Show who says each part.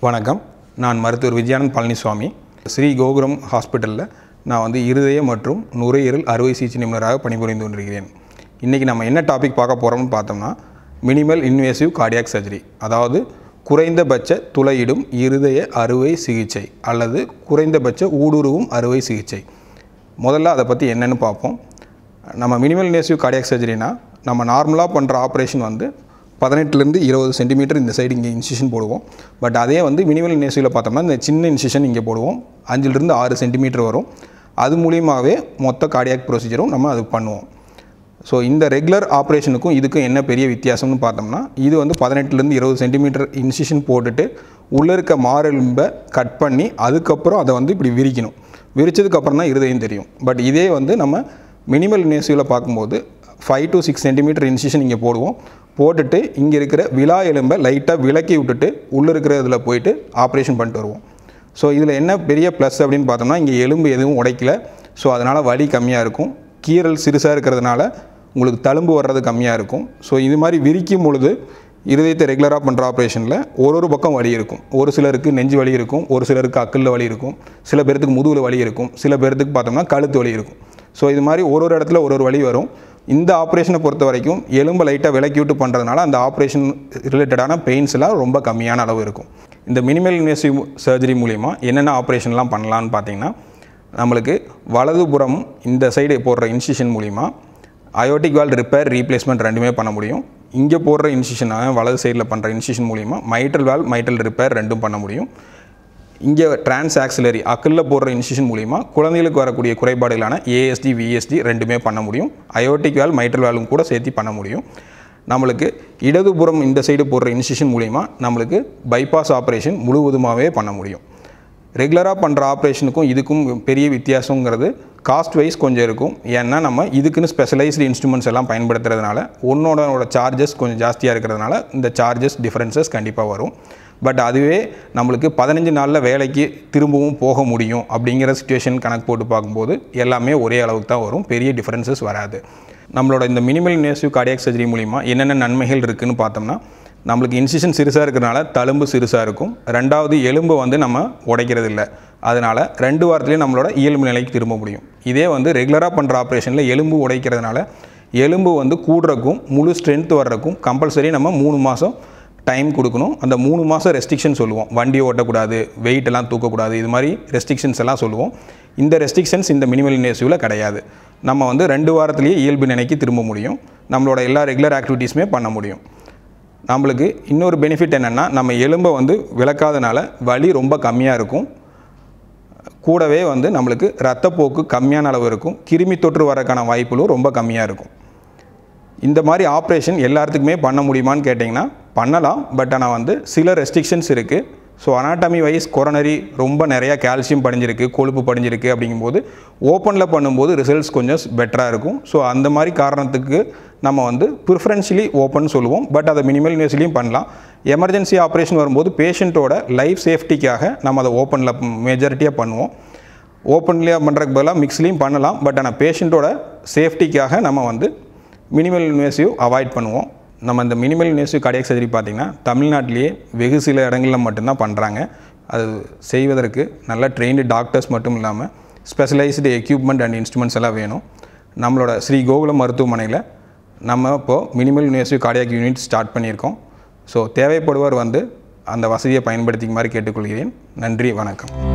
Speaker 1: வணக்கம். நான் மருத்துவர் விஜயானந்த் பழனிசாமி. ஸ்ரீ கோகுரம் ஹாஸ்பிட்டலில் நான் வந்து இருதய மற்றும் நுரையீரல் அறுவை சிகிச்சை நிபுணராக பணிபுரிந்து கொண்டிருக்கிறேன். இன்றைக்கி நம்ம என்ன டாபிக் பார்க்க போகிறோம்னு பார்த்தோம்னா, மினிமல் இன்வேசிவ் கார்டியாக் சர்ஜரி, அதாவது குறைந்தபட்ச துளையிடும் இருதய அறுவை சிகிச்சை அல்லது குறைந்தபட்ச ஊடுருவும் அறுவை சிகிச்சை. முதல்ல அதை பற்றி என்னென்னு பார்ப்போம். நம்ம மினிமல் இன்வேசிவ் கார்டியாக் சர்ஜரினா நம்ம நார்மலாக பண்ணுற ஆப்ரேஷன் வந்து 18லேருந்து 20 சென்டிமீட்டர் இந்த சைடு இங்கே இன்சிஷன் போடுவோம். பட் அதே வந்து மினிமல் இன்வேசிவில் பார்த்தோம்னா இந்த சின்ன இன்சிஷன் இங்கே போடுவோம். 5லேருந்து 6 சென்டிமீட்டர் வரும். அது மூலியமாகவே மொத்த கார்டியாக் ப்ரொசீஜரும் நம்ம அது பண்ணுவோம். ஸோ இந்த ரெகுலர் ஆப்ரேஷனுக்கும் இதுக்கும் என்ன பெரிய வித்தியாசம்னு பார்த்தோம்னா, இது வந்து 18லேருந்து 20 சென்டிமீட்டர் இன்சிஷன் போட்டுட்டு உள்ளே இருக்க மாரெலும்பை கட் பண்ணி அதுக்கப்புறம் அதை வந்து இப்படி விரிக்கணும். விரிச்சதுக்கப்புறம் தான் இருதயம் தெரியும். பட் இதே வந்து நம்ம மினிமல் இன்வேசிவில் பார்க்கும்போது 5 to 6 சென்டிமீட்டர் இன்சிஷன் இங்கே போட்டுட்டு இங்கே இருக்கிற விலா எலும்பை லைட்டாக விலக்கி விட்டுட்டு உள்ளே இருக்கிற இதில் போயிட்டு ஆப்ரேஷன் பண்ணிட்டு வருவோம். ஸோ இதில் என்ன பெரிய ப்ளஸ் அப்படின்னு பார்த்தோம்னா, இங்கே எலும்பு எதுவும் உடைக்கல. ஸோ அதனால் வலி கம்மியாக இருக்கும். கீரல் சிறுசாக இருக்கிறதுனால உங்களுக்கு தழும்பு வர்றது கம்மியாக இருக்கும். ஸோ இது மாதிரி விரிக்கும் பொழுது இருதயத்தை ரெகுலராக பண்ணுற ஆப்ரேஷனில் ஒரு பக்கம் வலி இருக்கும். ஒரு சிலருக்கு நெஞ்சு வலி இருக்கும், ஒரு சிலருக்கு அக்கல்ல வலி இருக்கும், சில பேர்த்துக்கு முதுகில் வலி இருக்கும், சில பேர்த்துக்கு பார்த்தோம்னா கழுத்து வலி இருக்கும். ஸோ இது மாதிரி ஒரு இடத்துல ஒரு வலி வரும். இந்த ஆப்ரேஷனை பொறுத்த வரைக்கும் எலும்பை லைட்டாக விலக்கி விட்டு பண்ணுறதுனால அந்த ஆப்ரேஷன் ரிலேட்டடான பெயின்ஸ் எல்லாம் ரொம்ப கம்மியான அளவு இருக்கும். இந்த மினிமல் இன்வேசிவ் சர்ஜரி மூலிமா என்னென்ன ஆப்ரேஷன்லாம் பண்ணலான்னு பார்த்தீங்கன்னா, நம்மளுக்கு வலதுபுறம் இந்த சைடு போடுற இன்சிஷன் மூலிமா அயோட்டிக் வால்வ் ரிப்பேர் ரீப்ளேஸ்மெண்ட் ரெண்டுமே பண்ண முடியும். இங்கே போடுற இன்சிஷனாக வலது சைடில் பண்ணுற இன்சிஷன் மூலிமா மைட்ரல் வால்வ் மைட்ரல் ரிப்பேர் ரெண்டும் பண்ண முடியும். இங்கே டிரான்ஸ் ஆக்சிலரி அக்கல்ல போடுற இன்சிஷன் மூலிமா குழந்தைகளுக்கு வரக்கூடிய குறைபாடுகளான ஏஎஸ்டி விஎஸ்டி ரெண்டுமே பண்ண முடியும். அயோட்டிக் வால்வ் மைட்ரல் வால்வும் கூட சேர்த்து பண்ண முடியும். நம்மளுக்கு இடதுபுறம் இந்த சைடு போடுற இன்சிஷன் மூலிமா நம்மளுக்கு பைபாஸ் ஆப்ரேஷன் முழுவதுமாகவே பண்ண முடியும். ரெகுலராக பண்ணுற ஆப்ரேஷனுக்கும் இதுக்கும் பெரிய வித்தியாசங்கிறது காஸ்ட் வைஸ் கொஞ்சம் இருக்கும். ஏன்னா நம்ம இதுக்குன்னு ஸ்பெஷலைஸ்டு இன்ஸ்ட்ருமெண்ட்ஸ் எல்லாம் பயன்படுத்துறதுனால ஒன்னோட சார்ஜஸ் கொஞ்சம் ஜாஸ்தியாக இருக்கிறதுனால இந்த சார்ஜஸ் டிஃப்ரென்சஸ் கண்டிப்பாக வரும். பட் அதுவே நம்மளுக்கு 15 நாளில் வேலைக்கு திரும்பவும் போக முடியும் அப்படிங்கிற சிச்சுவேஷன் கணக்கு போட்டு பார்க்கும்போது எல்லாமே ஒரே அளவுக்கு தான் வரும். பெரிய டிஃப்ரென்சஸ் வராது. நம்மளோட இந்த மினிமல் இன்வேசிவ் கார்டியாக் சர்ஜரி மூலிமா என்னென்ன நன்மைகள் இருக்குதுன்னு பார்த்தோம்னா, நம்மளுக்கு இன்சிஷன் சிறுசாக இருக்கிறனால தழும்பு சிறுசாக இருக்கும். ரெண்டாவது எலும்பு வந்து நம்ம உடைக்கிறது இல்லை. அதனால் 2 வாரத்துலேயும் நம்மளோட இயல்பு நிலைக்கு திரும்ப முடியும். இதே வந்து ரெகுலராக பண்ணுற ஆப்ரேஷனில் எலும்பு உடைக்கிறதுனால எலும்பு வந்து கூடுறக்கும் முழு ஸ்ட்ரென்த் வர்றக்கும் கம்பல்சரி நம்ம 3 மாதம் டைம் கொடுக்கணும். அந்த 3 மாதம் ரெஸ்ட்ரிக்ஷன் சொல்லுவோம். வண்டி ஓட்டக்கூடாது, வெயிட் எல்லாம் தூக்கக்கூடாது, இது மாதிரி ரெஸ்ட்ரிக்ஷன்ஸ் எல்லாம் சொல்லுவோம். இந்த ரெஸ்ட்ரிக்ஷன்ஸ் இந்த மினிமல் இன்வேசிவில் கிடையாது. நம்ம வந்து 2 வாரத்துலேயே இயல்பு நிலைக்கு திரும்ப முடியும். நம்மளோட எல்லா ரெகுலர் ஆக்டிவிட்டீஸுமே பண்ண முடியும். நம்மளுக்கு இன்னொரு பெனிஃபிட் என்னென்னா, நம்ம எலும்பை வந்து விளக்காதனால வலி ரொம்ப கம்மியாக இருக்கும். கூடவே வந்து நம்மளுக்கு ரத்தப்போக்கு கம்மியான அளவு இருக்கும். கிருமி தொற்று வரக்கான வாய்ப்புகளும் ரொம்ப கம்மியாக இருக்கும். இந்த மாதிரி ஆப்ரேஷன் எல்லாத்துக்குமே பண்ண முடியுமான்னு கேட்டிங்கன்னா பண்ணலாம். பட் ஆனால் வந்து சில ரெஸ்ட்ரிக்ஷன்ஸ் இருக்குது. ஸோ அனாட்டமி வைஸ் கொரோனரி ரொம்ப நிறையா கால்சியம் படிஞ்சிருக்கு, கொழுப்பு படிஞ்சிருக்கு. அப்படிங்கும்போது ஓப்பனில் பண்ணும்போது ரிசல்ட்ஸ் கொஞ்சம் பெட்டராக இருக்கும். ஸோ அந்த மாதிரி காரணத்துக்கு நம்ம வந்து ப்ரிஃபரன்ஷியலி ஓப்பன் சொல்லுவோம். பட் அதை மினிமல் இன்வேசிவ்லையும் பண்ணலாம். எமர்ஜென்சி ஆப்ரேஷன் வரும்போது பேஷண்ட்டோட லைஃப் சேஃப்டிக்காக நம்ம அதை ஓப்பனில் மெஜாரிட்டியாக பண்ணுவோம். ஓப்பன்லேயே பண்ணுறதுக்கு பதிலாக மிக்ஸ்லேயும் பண்ணலாம். பட் ஆனால் பேஷண்ட்டோட சேஃப்டிக்காக நம்ம வந்து மினிமல் இன்வேசிவ் அவாய்ட் பண்ணுவோம். நம்ம இந்த மினிமல் இன்வேசிவ் கார்டியாக் சர்ஜரி பார்த்திங்கன்னா தமிழ்நாட்டிலேயே வெகு சில இடங்களில் மட்டும்தான் பண்ணுறாங்க. அது செய்வதற்கு நல்ல ட்ரெயின்டு டாக்டர்ஸ் மட்டும் இல்லாமல் ஸ்பெஷலைஸ்டு எக்யூப்மெண்ட் அண்ட் இன்ஸ்ட்ருமெண்ட்ஸ் எல்லாம் வேணும். நம்மளோட ஸ்ரீ கோகுலம் மருத்துவமனையில் நம்ம இப்போது minimal invasive cardiac unit start பண்ணியிருக்கோம். ஸோ தேவைப்படுவர் வந்து அந்த வசதியை பயன்படுத்திக்குமாறு கேட்டுக்கொள்கிறேன். நன்றி, வணக்கம்.